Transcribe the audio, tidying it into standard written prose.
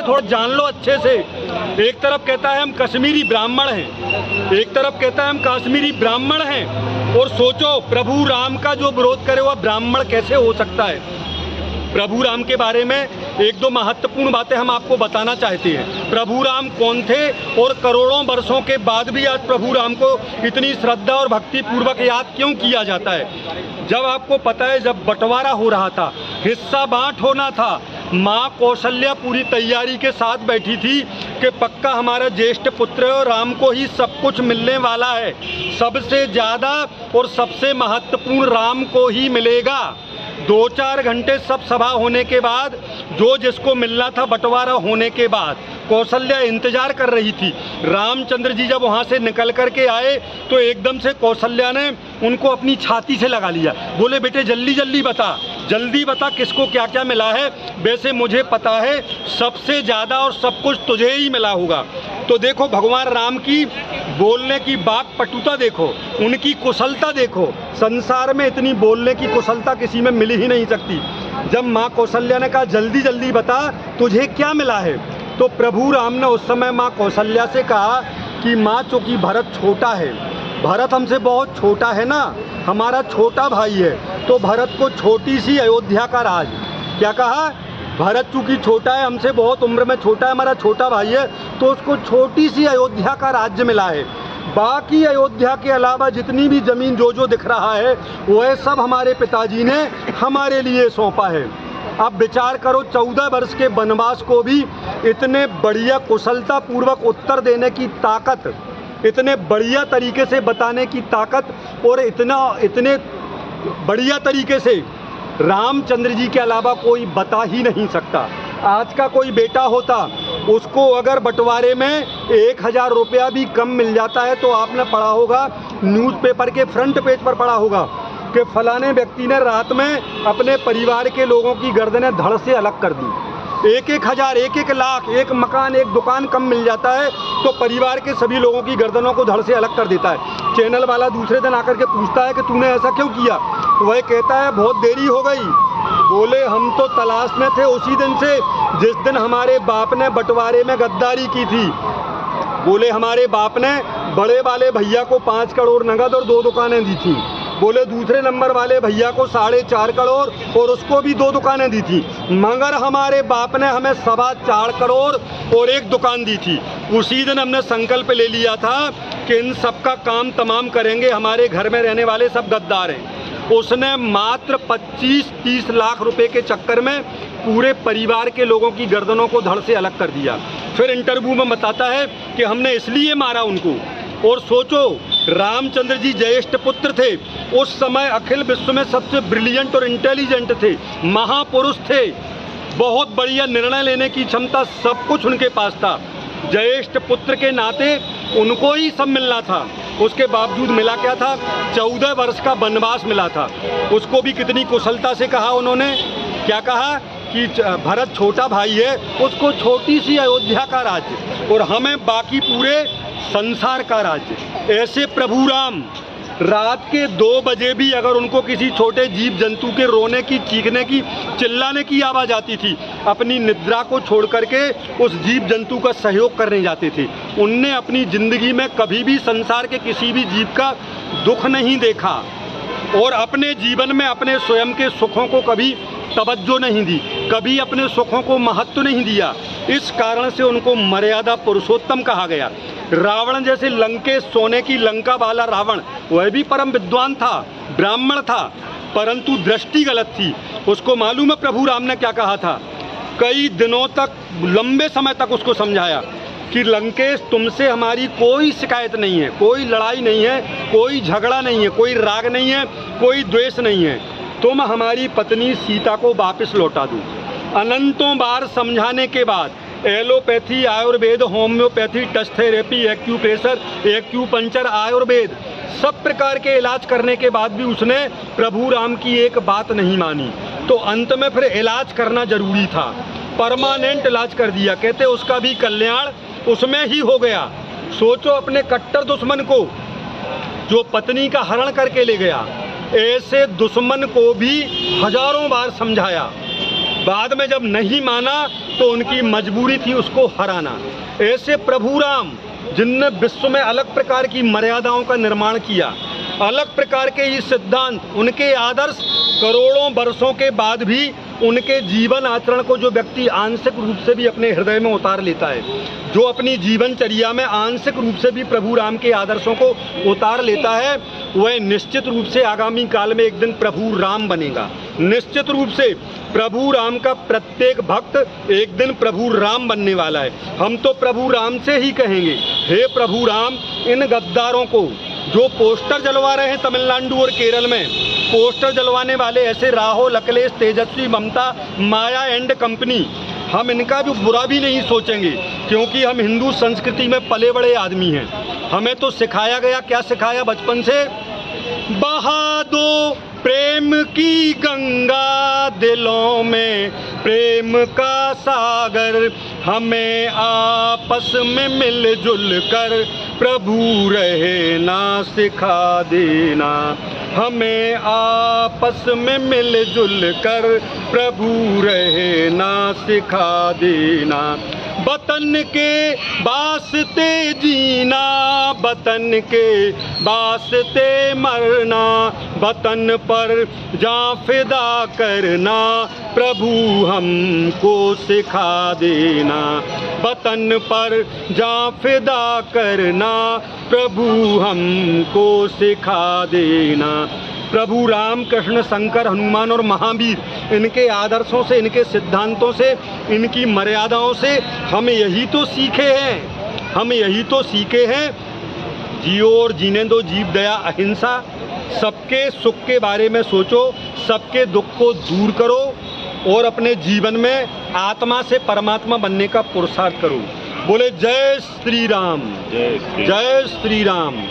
थोड़ा जान लो अच्छे से। एक तरफ कहता है हम कश्मीरी ब्राह्मण हैं, एक तरफ कहता है हम कश्मीरी ब्राह्मण हैं, और सोचो प्रभु राम का जो विरोध करे वह ब्राह्मण कैसे हो सकता है। प्रभु राम के बारे में एक दो महत्वपूर्ण बातें हम आपको बताना चाहते हैं। प्रभु राम कौन थे और करोड़ों वर्षों के बाद भी आज प्रभु राम को इतनी श्रद्धा और भक्ति पूर्वक याद क्यों किया जाता है। जब आपको पता है, जब बंटवारा हो रहा था, हिस्सा बांट होना था, माँ कौशल्या पूरी तैयारी के साथ बैठी थी कि पक्का हमारा ज्येष्ठ पुत्र राम को ही सब कुछ मिलने वाला है, सबसे ज़्यादा और सबसे महत्वपूर्ण राम को ही मिलेगा। 2-4 घंटे सब सभा होने के बाद, जो जिसको मिलना था बंटवारा होने के बाद, कौशल्या इंतजार कर रही थी। रामचंद्र जी जब वहाँ से निकल कर के आए तो एकदम से कौशल्या ने उनको अपनी छाती से लगा लिया। बोले बेटे जल्दी जल्दी बता किसको क्या क्या मिला है। वैसे मुझे पता है सबसे ज़्यादा और सब कुछ तुझे ही मिला होगा। तो देखो भगवान राम की बोलने की बात पटुता देखो, उनकी कुशलता देखो। संसार में इतनी बोलने की कुशलता किसी में मिल ही नहीं सकती। जब माँ कौशल्या ने कहा जल्दी बता तुझे क्या मिला है, तो प्रभु राम ने उस समय माँ कौशल्या से कहा कि माँ चूँकि भरत छोटा है, भरत हमसे बहुत छोटा है ना, हमारा छोटा भाई है, तो भरत को छोटी सी अयोध्या का राज। क्या कहा? भरत चूँकि छोटा है, हमसे बहुत उम्र में छोटा है, हमारा छोटा भाई है, तो उसको छोटी सी अयोध्या का राज्य मिला है। बाकी अयोध्या के अलावा जितनी भी ज़मीन जो दिख रहा है वह सब हमारे पिताजी ने हमारे लिए सौंपा है। अब विचार करो, 14 वर्ष के वनवास को भी इतने बढ़िया कुशलता पूर्वक उत्तर देने की ताकत, इतने बढ़िया तरीके से बताने की ताकत, और इतने बढ़िया तरीके से रामचंद्र जी के अलावा कोई बता ही नहीं सकता। आज का कोई बेटा होता, उसको अगर बंटवारे में 1000 रुपया भी कम मिल जाता है तो आपने पढ़ा होगा, न्यूज़पेपर के फ्रंट पेज पर पढ़ा होगा कि फलाने व्यक्ति ने रात में अपने परिवार के लोगों की गर्दनें धड़ से अलग कर दी। 1-1 हज़ार, 1-1 लाख, एक मकान, एक दुकान कम मिल जाता है तो परिवार के सभी लोगों की गर्दनों को धड़ से अलग कर देता है। चैनल वाला दूसरे दिन आकर के पूछता है कि तूने ऐसा क्यों किया, तो वह कहता है बहुत देरी हो गई। बोले हम तो तलाश में थे उसी दिन से जिस दिन हमारे बाप ने बंटवारे में गद्दारी की थी। बोले हमारे बाप ने बड़े वाले भैया को 5 करोड़ नगद और 2 दुकानें दी थी। बोले दूसरे नंबर वाले भैया को 4.5 करोड़ और उसको भी 2 दुकानें दी थी, मगर हमारे बाप ने हमें 4.25 करोड़ और 1 दुकान दी थी। उसी दिन हमने संकल्प ले लिया था कि इन सब का काम तमाम करेंगे, हमारे घर में रहने वाले सब गद्दार हैं। उसने मात्र 25-30 लाख रुपए के चक्कर में पूरे परिवार के लोगों की गर्दनों को धड़ से अलग कर दिया। फिर इंटरव्यू में बताता है कि हमने इसलिए मारा उनको। और सोचो, रामचंद्र जी ज्येष्ठ पुत्र थे, उस समय अखिल विश्व में सबसे ब्रिलियंट और इंटेलिजेंट थे, महापुरुष थे, बहुत बढ़िया निर्णय लेने की क्षमता, सब कुछ उनके पास था। ज्येष्ठ पुत्र के नाते उनको ही सब मिलना था, उसके बावजूद मिला क्या था? 14 वर्ष का वनवास मिला था। उसको भी कितनी कुशलता से कहा उन्होंने, क्या कहा कि भरत छोटा भाई है, उसको छोटी सी अयोध्या का राज्य और हमें बाकी पूरे संसार का राज्य। ऐसे प्रभु राम रात के 2 बजे भी अगर उनको किसी छोटे जीव जंतु के रोने की, चीखने की, चिल्लाने की आवाज़ आती थी, अपनी निद्रा को छोड़ करके उस जीव जंतु का सहयोग करने जाते थे। उनने अपनी ज़िंदगी में कभी भी संसार के किसी भी जीव का दुख नहीं देखा और अपने जीवन में अपने स्वयं के सुखों को कभी तवज्जो नहीं दी, कभी अपने सुखों को महत्व नहीं दिया। इस कारण से उनको मर्यादा पुरुषोत्तम कहा गया। रावण जैसे लंकेश, सोने की लंका वाला रावण, वह भी परम विद्वान था, ब्राह्मण था, परंतु दृष्टि गलत थी। उसको मालूम है प्रभु राम ने क्या कहा था? कई दिनों तक, लंबे समय तक उसको समझाया कि लंकेश तुमसे हमारी कोई शिकायत नहीं है, कोई लड़ाई नहीं है, कोई झगड़ा नहीं है, कोई राग नहीं है, कोई द्वेष नहीं है, तुम हमारी पत्नी सीता को वापस लौटा दो। अनंतों बार समझाने के बाद allopathy, Ayurveda, homeopathy, touch therapy, acupressure, acupuncture, Ayurveda, सब प्रकार के इलाज करने के बाद भी उसने प्रभु राम की एक बात नहीं मानी। तो अंत में फिर इलाज करना जरूरी था, परमानेंट इलाज कर दिया। कहते उसका भी कल्याण उसमें ही हो गया। सोचो, अपने कट्टर दुश्मन को जो पत्नी का हरण करके ले गया, ऐसे दुश्मन को भी हजारों बार समझाया, बाद में जब नहीं माना तो उनकी मजबूरी थी उसको हराना। ऐसे प्रभु राम जिनने विश्व में अलग प्रकार की मर्यादाओं का निर्माण किया, अलग प्रकार के ये सिद्धांत, उनके आदर्श करोड़ों वर्षों के बाद भी उनके जीवन आचरण को जो व्यक्ति आंशिक रूप से भी अपने हृदय में उतार लेता है, जो अपनी जीवनचर्या में आंशिक रूप से भी प्रभु राम के आदर्शों को उतार लेता है, वह निश्चित रूप से आगामी काल में एक दिन प्रभु राम बनेगा। निश्चित रूप से प्रभु राम का प्रत्येक भक्त एक दिन प्रभु राम बनने वाला है। हम तो प्रभु राम से ही कहेंगे, हे प्रभु राम, इन गद्दारों को जो पोस्टर जलवा रहे हैं तमिलनाडु और केरल में, पोस्टर जलवाने वाले ऐसे राहुल, अखिलेश, तेजस्वी, ममता, माया एंड कंपनी, हम इनका भी बुरा भी नहीं सोचेंगे, क्योंकि हम हिंदू संस्कृति में पले बड़े आदमी हैं। हमें तो सिखाया गया, क्या सिखाया बचपन से, बहा दो प्रेम की गंगा, दिलों में प्रेम का सागर, हमें आपस में मिलजुल कर प्रभु रहना सिखा देना, हमें आपस में मिलजुल कर प्रभु रहना सिखा देना। वतन के वास्ते जीना, वतन के वास्ते मरना, वतन पर जान फिदा करना प्रभु हमको सिखा देना, वतन पर जान फिदा करना प्रभु हमको सिखा देना। प्रभु राम, कृष्ण, शंकर, हनुमान और महावीर, इनके आदर्शों से, इनके सिद्धांतों से, इनकी मर्यादाओं से हम यही तो सीखे हैं, हम यही तो सीखे हैं, जियो और जीने दो, जीव दया अहिंसा, सबके सुख के बारे में सोचो, सबके दुख को दूर करो और अपने जीवन में आत्मा से परमात्मा बनने का पुरुषार्थ करो। बोले जय श्री राम, जय श्री राम।